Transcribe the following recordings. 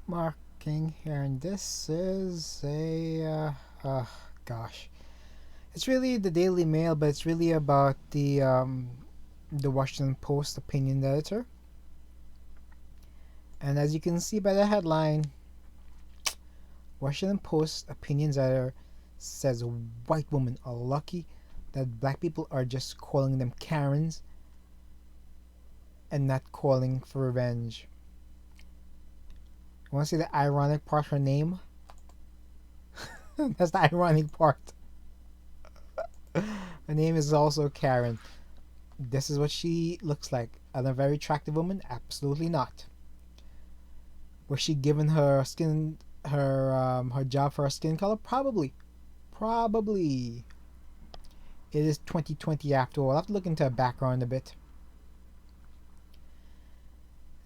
Marking here, and this is gosh, it's really the Daily Mail, but it's really about the Washington Post opinion editor. And as you can see by the headline, Washington Post opinions editor says white women are lucky that black people are just calling them Karens and not calling for revenge. You want to see the ironic part? Her name. That's the ironic part. Her name is also Karen. This is what she looks like. And a very attractive woman? Absolutely not. Was she given her skin, her job for her skin color? Probably. Probably. It is 2020 after all. I'll have to look into her background a bit.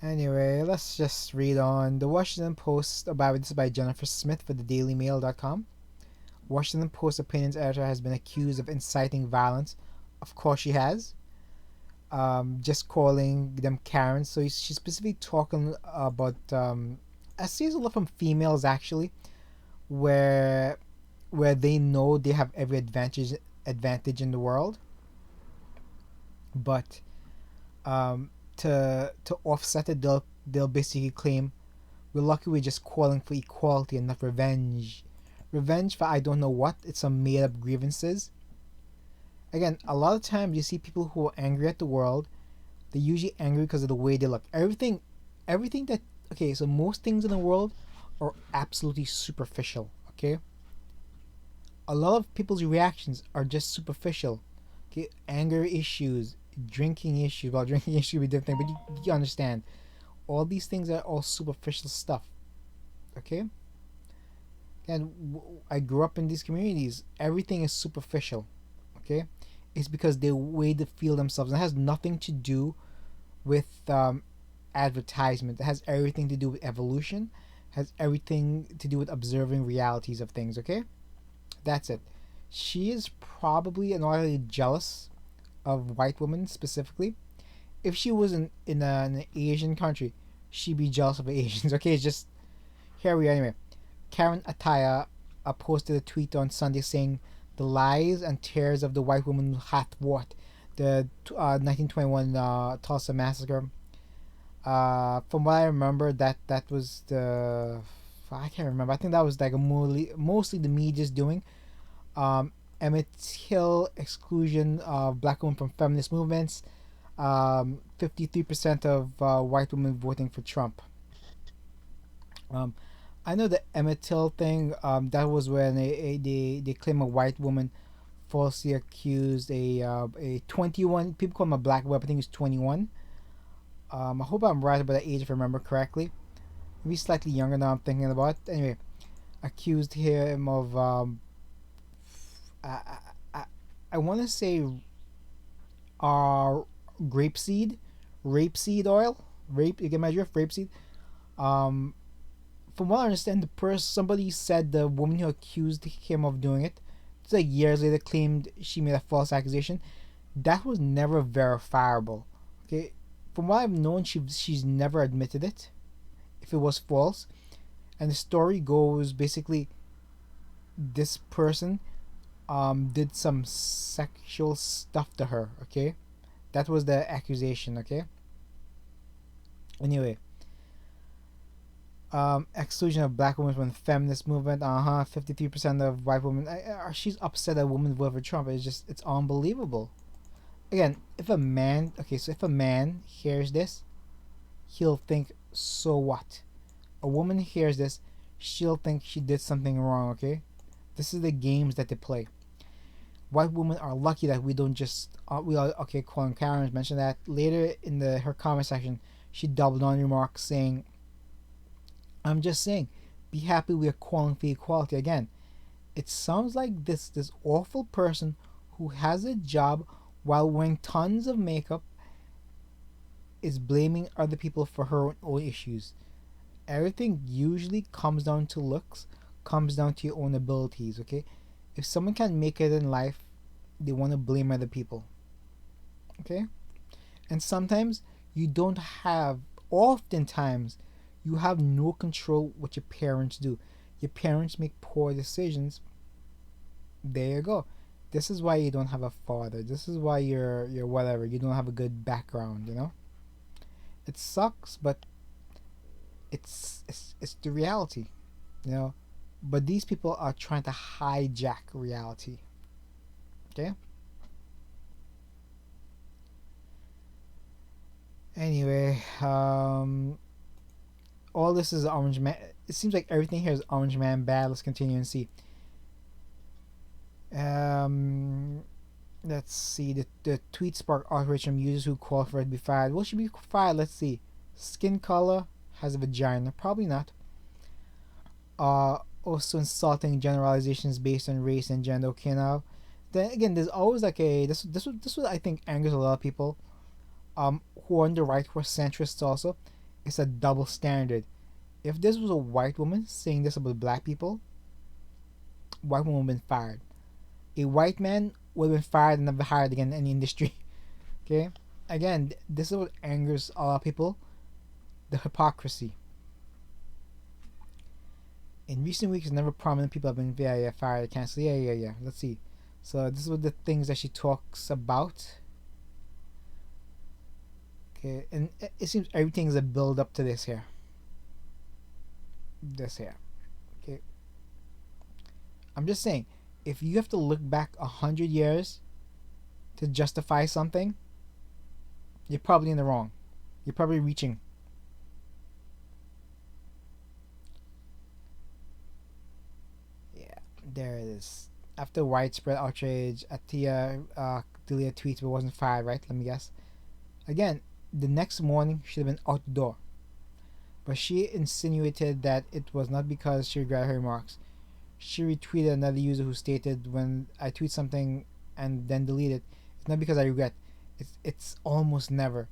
Anyway, let's just read on. The Washington Post, this is by Jennifer Smith for the dailymail.com. Washington Post opinions editor has been accused of inciting violence. Of course she has. Just calling them Karens. So she's specifically talking about I see a lot from females actually, where they know they have every advantage in the world, but to offset it, they'll basically claim we're lucky we're just calling for equality and not revenge. Revenge for I don't know what. It's some made up grievances. Again, a lot of times you see people who are angry at the world. They're usually angry because of the way they look. Everything that okay. So most things in the world are absolutely superficial. Okay. A lot of people's reactions are just superficial. Okay, anger issues, drinking issues. Well, drinking issues be different, but you understand. All these things are all superficial stuff. Okay. And I grew up in these communities. Everything is superficial. Okay, it's because they way to feel themselves. And it has nothing to do with advertisement. It has everything to do with evolution. It has everything to do with observing realities of things. Okay, that's it. She is probably annoyingly jealous of white women specifically. If she was in an Asian country, she'd be jealous of Asians. Okay, it's just here we are anyway. Karen Ataya posted a tweet on Sunday saying the lies and tears of the white woman hath wrought the 1921 Tulsa massacre. From what I remember, that was the I can't remember. I think that was like mostly the media's doing. Emmett Till exclusion of black women from feminist movements. 53% of white women voting for Trump. Um, I know the Emmett Till thing. That was when they claim a white woman falsely accused a 21. People call him a black boy. I think he's 21. I hope I'm right about the age if I remember correctly. Maybe slightly younger than I'm thinking about. Anyway, accused him of I I, I want to say uh rapeseed oil. You can measure rapeseed. Um, from what I understand, somebody said the woman who accused him of doing it, it's like years later claimed she made a false accusation. That was never verifiable. Okay, from what I've known, she's never admitted it. If it was false, and the story goes basically, this person did some sexual stuff to her. Okay, that was the accusation. Okay. Anyway, exclusion of black women from the feminist movement. 53% of white women. She's upset that women voted for Trump. It's unbelievable. Again, if a man hears this, he'll think, so what? A woman hears this, she'll think she did something wrong. Okay, this is the games that they play. White women are lucky that we don't just we are okay. Colin Karen mentioned that later in her comment section. She doubled on remarks saying, I'm just saying, be happy we are calling for equality again. It sounds like this awful person who has a job while wearing tons of makeup is blaming other people for her own issues. Everything usually comes down to looks, comes down to your own abilities, okay? If someone can make it in life, they want to blame other people. Okay? And sometimes you don't have oftentimes You have no control what your parents do. Your parents make poor decisions. There you go. This is why you don't have a father. This is why you're whatever. You don't have a good background. It sucks, but it's the reality. You know. But these people are trying to hijack reality. Okay. Anyway, all this is Orange Man. It seems like everything here is Orange Man bad. Let's continue and see. Um, let's see. The tweet sparked outrage from users who call for it to be fired. Will she be fired? Let's see. Skin color, has a vagina. Probably not. Also insulting generalizations based on race and gender. Okay, now. Then again, there's always like a this was I think angers a lot of people. Who are on the right, who are centrists also. It's a double standard. If this was a white woman saying this about black people, white woman would have been fired. A white man would have been fired and never hired again in any industry. Okay? Again, this is what angers a lot of people. The hypocrisy. In recent weeks, never prominent people have been fired, canceled. Yeah. Let's see. So this is what the things that she talks about. Okay, and it seems everything is a build up to this here. This here. Okay. I'm just saying, if you have to look back 100 years to justify something, you're probably in the wrong. You're probably reaching. Yeah, there it is. After widespread outrage, Atia deleted tweets but wasn't fired, right? Let me guess. Again, the next morning she should have been out the door. But she insinuated that it was not because she regretted her remarks. She retweeted another user who stated, "When I tweet something and then delete it, it's not because I regret. It's almost never.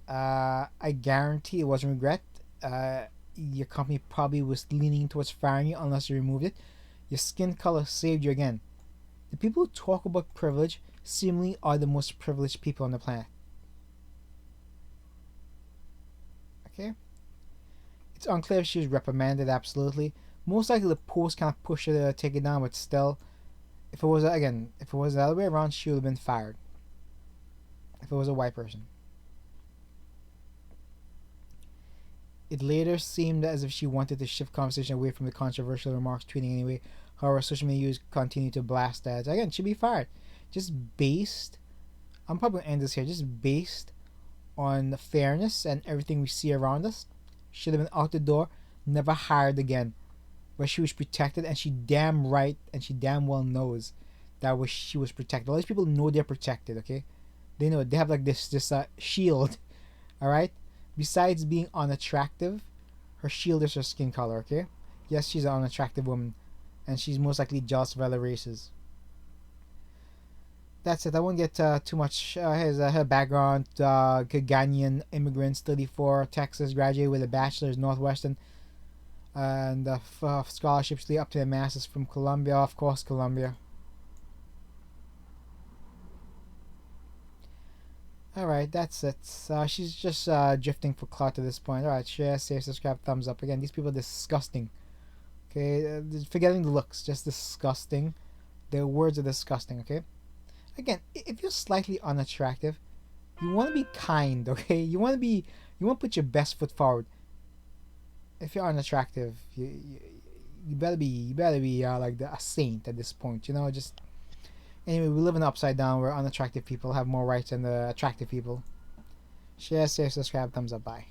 I guarantee it wasn't regret. Your company probably was leaning towards firing you unless you removed it. Your skin color saved you again. The people who talk about privilege seemingly are the most privileged people on the planet." Okay? It's unclear if she was reprimanded, absolutely. Most likely the post kind of pushed her to take it down, but still, if it was the other way around, she would have been fired. If it was a white person. It later seemed as if she wanted to shift conversation away from the controversial remarks, tweeting anyway. However, social media users continue to blast that. Again, she'd be fired. I'm probably going to end this here, just based on the fairness and everything we see around us. Should have been out the door, never hired again. But she was protected, and she damn right and she damn well knows that she was protected. All these people know they're protected, okay? They know they have like this shield, all right? Besides being unattractive, her shield is her skin color, okay? Yes, she's an unattractive woman, and she's most likely jealous of other races. That's it. I won't get too much. Here's her background. Ghanaian immigrants, 34, Texas, graduated with a bachelor's, Northwestern, and scholarships lead up to a master's from Columbia. Of course, Columbia. Alright, that's it. She's just drifting for clout at this point. Alright, share, save, subscribe, thumbs up. Again, these people are disgusting. Okay, forgetting the looks, just disgusting. Their words are disgusting, okay? Again, if you're slightly unattractive, you want to be kind, okay? You want to put your best foot forward. If you're unattractive, you better be like a saint at this point, just anyway, we live in the upside down where unattractive people have more rights than the attractive people. Share, save, subscribe, thumbs up, bye.